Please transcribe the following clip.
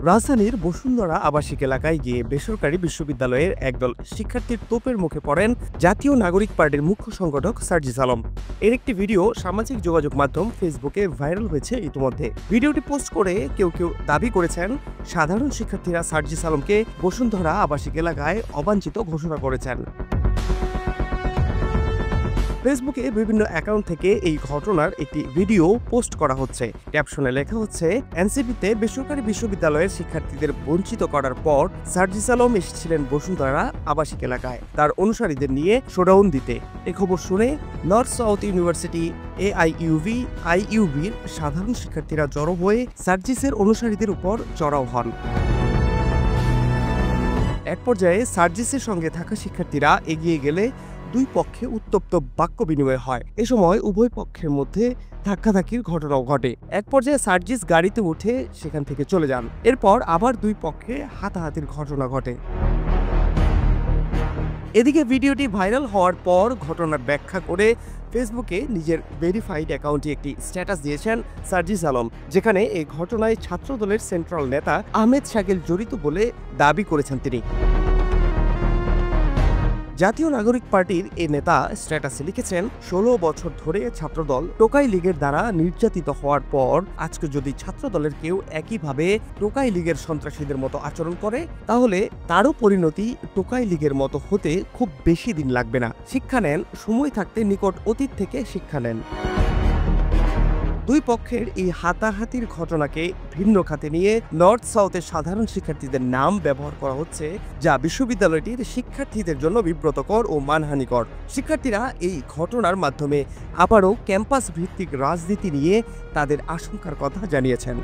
রাজধানীর বসুন্ধরা আবাসিক এলাকায় গিয়ে বেসরকারি বিশ্ববিদ্যালয়ের একদল শিক্ষার্থীর তোপের মুখে পড়েন জাতীয় নাগরিক পার্টির মুখ্য সংগঠক সার্জিস আলম। এর একটি ভিডিও সামাজিক যোগাযোগ মাধ্যম ফেসবুকে ভাইরাল হয়েছে ইতিমধ্যে। ভিডিওটি পোস্ট করে কেউ দাবি করেছেন সাধারণ শিক্ষার্থীরা সার্জিস আলমকে বসুন্ধরা আবাসিক এলাকায় অবাঞ্ছিত ঘোষণা করেছেন। ফেসবুকে বিভিন্ন অ্যাকাউন্ট থেকে এই ঘটনার একটি ভিডিও পোস্ট করা হচ্ছে। ক্যাপশনে লেখা হচ্ছে, এনসিপিতে বেসরকারি বিশ্ববিদ্যালয়ের শিক্ষার্থীদের বঞ্চিত করার পর সার্জিস আলম এসেছিলেন বসুন্ধরা আবাসিক এলাকায় তার অনুসারীদের নিয়ে শোডাউন দিতে। এ খবর শুনে নর্থ সাউথ ইউনিভার্সিটি আইইউবির সাধারণ শিক্ষার্থীরা জড়ো হয়ে সার্জিসের অনুসারীদের উপর চড়াও হন। এক পর্যায়ে সার্জিসের সঙ্গে থাকা শিক্ষার্থীরা এগিয়ে গেলে দুই পক্ষে উত্তপ্ত বাক্য বিনিময় হয়। এ সময় উভয় পক্ষের মধ্যে ধাক্কাধাক্কির ঘটনাও ঘটে। এক পর্যায়ে সার্জিস গাড়িতে উঠে সেখান থেকে চলে যান। এরপর আবার দুই পক্ষে হাতাহাতির ঘটনা ঘটে। এদিকে ভিডিওটি ভাইরাল হওয়ার পর ঘটনার ব্যাখ্যা করে ফেসবুকে নিজের ভেরিফাইড অ্যাকাউন্টে একটি স্ট্যাটাস দিয়েছেন সার্জিস আলম, যেখানে এই ঘটনায় ছাত্রদলের সেন্ট্রাল নেতা আহমেদ শাকিল জড়িত বলে দাবি করেছেন তিনি। জাতীয় নাগরিক পার্টির এই নেতা স্ট্যাটাসে লিখেছেন, 16 বছর ধরে ছাত্রদল টোকাই লীগের দ্বারা নির্যাতিত হওয়ার পর আজকে যদি ছাত্রদলের কেউ একইভাবে টোকাই লীগের সন্ত্রাসীদের মতো আচরণ করে, তাহলে তারও পরিণতি টোকাই লীগের মতো হতে খুব বেশি দিন লাগবে না। শিক্ষা নেন, সময় থাকতে নিকট অতীত থেকে শিক্ষা নেন। দুই পক্ষের এই হাতাহাতির ঘটনাকে ভিন্ন খাতে নিয়ে নর্থ সাউথের সাধারণ শিক্ষার্থীদের নাম ব্যবহার করা হচ্ছে, যা বিশ্ববিদ্যালয়টির শিক্ষার্থীদের জন্য বিব্রতকর ও মানহানিকর। শিক্ষার্থীরা এই ঘটনার মাধ্যমে আবারও ক্যাম্পাস ভিত্তিক রাজনীতি নিয়ে তাদের আশঙ্কার কথা জানিয়েছেন।